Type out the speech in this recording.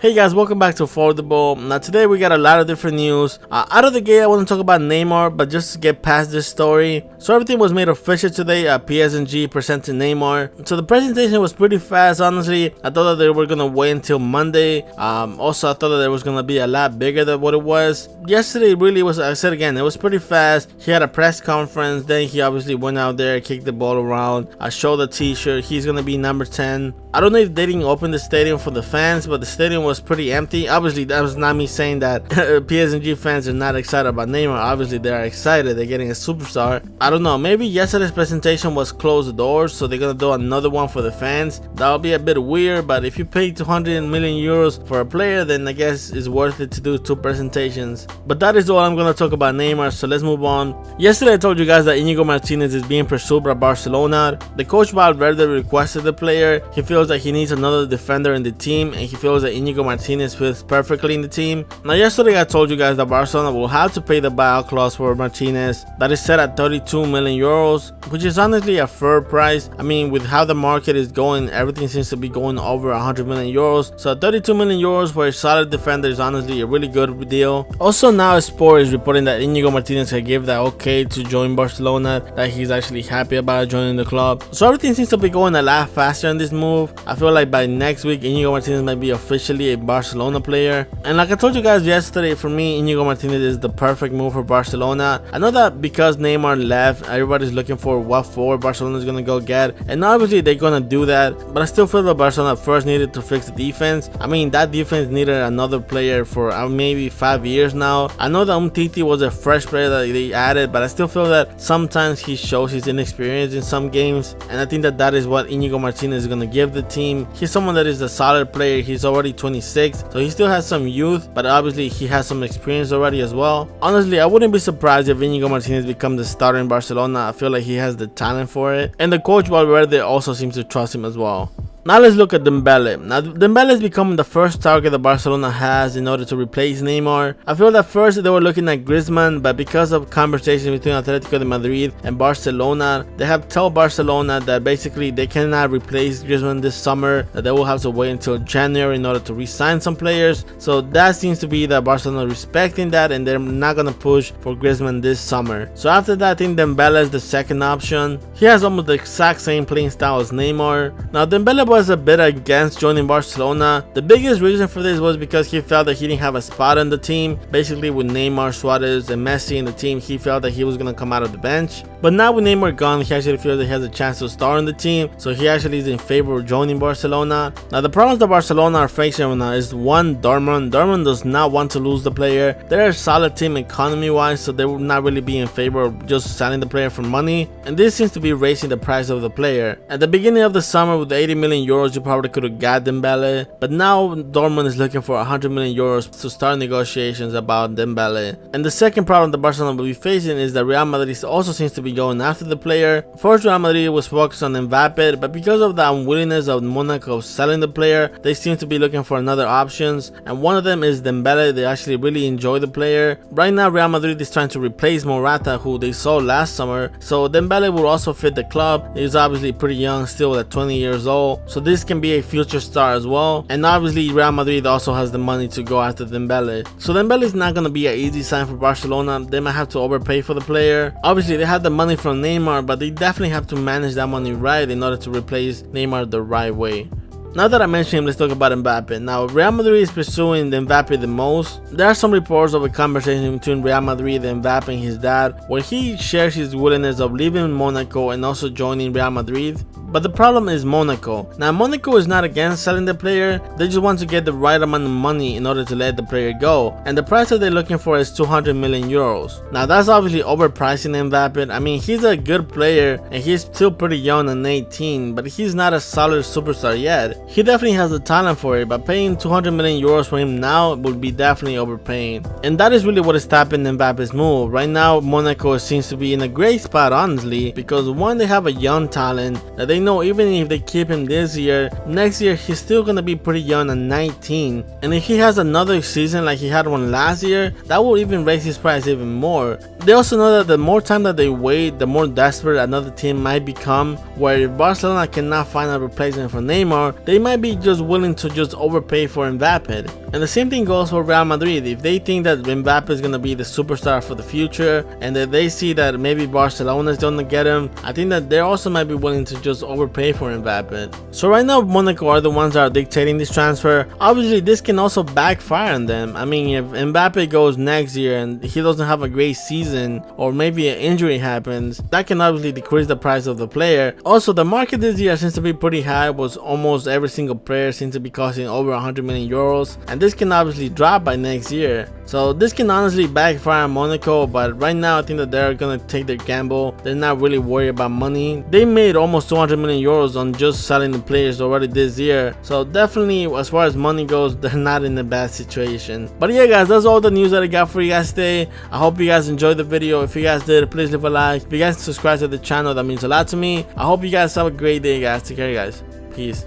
Hey guys, welcome back to Affordable. Now today we got a lot of different news. Out of the gate I want to talk about Neymar, but just to get past this story. So everything was made official today at PSG presenting Neymar. So the presentation was pretty fast, honestly. I thought that they were going to wait until Monday. Also I thought that it was going to be a lot bigger than what it was. Yesterday really was, I said again, it was pretty fast. He had a press conference, then he obviously went out there, kicked the ball around. I showed the t-shirt, he's going to be number 10. I don't know if they didn't open the stadium for the fans, but the stadium was pretty empty. Obviously, that was not me saying that PSG fans are not excited about Neymar. Obviously, they are excited. They're getting a superstar. I don't know. Maybe yesterday's presentation was closed doors, so they're going to do another one for the fans. That'll be a bit weird, but if you pay 200 million euros for a player, then I guess it's worth it to do two presentations. But that is all I'm going to talk about Neymar, so let's move on. Yesterday, I told you guys that Íñigo Martínez is being pursued by Barcelona. The coach Valverde requested the player. He feels that he needs another defender in the team, and he feels that Íñigo Martínez fits perfectly in the team. Now yesterday I told you guys that Barcelona will have to pay the buyout clause for Martínez that is set at 32 million euros, which is honestly a fair price. I mean, with how the market is going, everything seems to be going over 100 million euros. So 32 million euros for a solid defender is honestly a really good deal. Also now Sport is reporting that Íñigo Martínez can give that okay to join Barcelona, that he's actually happy about joining the club. So everything seems to be going a lot faster in this move. I feel like by next week Íñigo Martínez might be officially a Barcelona player. And like I told you guys yesterday, for me Íñigo Martínez is the perfect move for Barcelona. I know that because Neymar left, everybody's looking for what forward Barcelona is going to go get, and obviously they're going to do that, but I still feel that Barcelona first needed to fix the defense. I mean, that defense needed another player for maybe 5 years now. I know that Umtiti was a fresh player that they added, but I still feel that sometimes he shows his inexperience in some games, and I think that that is what Íñigo Martínez is going to give the team. He's someone that is a solid player. He's already 26, so he still has some youth, but obviously he has some experience already as well. Honestly, I wouldn't be surprised if Íñigo Martínez becomes the starter in Barcelona. I feel like he has the talent for it, and the coach Valverde also seems to trust him as well. Now let's look at Dembélé. Now Dembélé is becoming the first target that Barcelona has in order to replace Neymar. I feel that first they were looking at Griezmann, but because of conversations between Atletico de Madrid and Barcelona, they have told Barcelona that basically they cannot replace Griezmann this summer, that they will have to wait until January in order to re-sign some players. So that seems to be that Barcelona respecting that, and they're not going to push for Griezmann this summer. So after that, I think Dembélé is the second option. He has almost the exact same playing style as Neymar. Now Dembélé was a bit against joining Barcelona. The biggest reason for this was because he felt that he didn't have a spot on the team. Basically with Neymar, Suarez and Messi in the team, he felt that he was going to come out of the bench. But now with Neymar gone, he actually feels that he has a chance to start on the team, so he actually is in favor of joining Barcelona. Now the problems that Barcelona are facing right now is one, Dortmund does not want to lose the player. They're a solid team economy wise, so they would not really be in favor of just selling the player for money, and this seems to be raising the price of the player. At the beginning of the summer with 80 million euros, you probably could have got Dembélé, but now Dortmund is looking for 100 million euros to start negotiations about Dembélé. And the second problem that Barcelona will be facing is that Real Madrid also seems to be going after the player. First, Real Madrid was focused on Mbappe, but because of the unwillingness of Monaco selling the player, they seem to be looking for another options, and one of them is Dembélé. They actually really enjoy the player. Right now Real Madrid is trying to replace Morata, who they sold last summer, so Dembélé will also fit the club. He's obviously pretty young still at 20 years old, so this can be a future star as well, and obviously Real Madrid also has the money to go after Dembélé. So Dembélé is not going to be an easy sign for Barcelona. They might have to overpay for the player. Obviously they have the money from Neymar, but they definitely have to manage that money right in order to replace Neymar the right way. Now that I mentioned him, let's talk about Mbappe. Now, Real Madrid is pursuing Mbappe the most. There are some reports of a conversation between Real Madrid and Mbappe and his dad, where he shares his willingness of leaving Monaco and also joining Real Madrid. But the problem is Monaco. Now, Monaco is not against selling the player. They just want to get the right amount of money in order to let the player go. And the price that they're looking for is 200 million euros. Now, that's obviously overpricing Mbappe. I mean, he's a good player and he's still pretty young and 18, but he's not a solid superstar yet. He definitely has the talent for it, but paying 200 million euros for him now would be definitely overpaying. And that is really what is stopping Mbappe's move. Right now, Monaco seems to be in a great spot, honestly, because one, they have a young talent that they know even if they keep him this year, next year he's still gonna be pretty young at 19. And if he has another season like he had one last year, that will even raise his price even more. They also know that the more time that they wait, the more desperate another team might become, where if Barcelona cannot find a replacement for Neymar, they might be just willing to just overpay for Mbappe. And the same thing goes for Real Madrid. If they think that Mbappe is going to be the superstar for the future, and that they see that maybe Barcelona is going to get him, I think that they also might be willing to just overpay for Mbappe. So right now Monaco are the ones that are dictating this transfer. Obviously this can also backfire on them. I mean, if Mbappe goes next year and he doesn't have a great season, or maybe an injury happens, that can obviously decrease the price of the player. Also, the market this year seems to be pretty high, was almost every single player seems to be costing over 100 million euros, and this can obviously drop by next year. So this can honestly backfire on Monaco, but right now I think that they're gonna take their gamble. They're not really worried about money. They made almost 200 million euros on just selling the players already this year, so definitely as far as money goes, they're not in a bad situation. But yeah guys, that's all the news that I got for you guys today. I hope you guys enjoyed the video. If you guys did, please leave a like. If you guys subscribe to the channel, that means a lot to me. I hope you guys have a great day guys. Take care guys. Peace.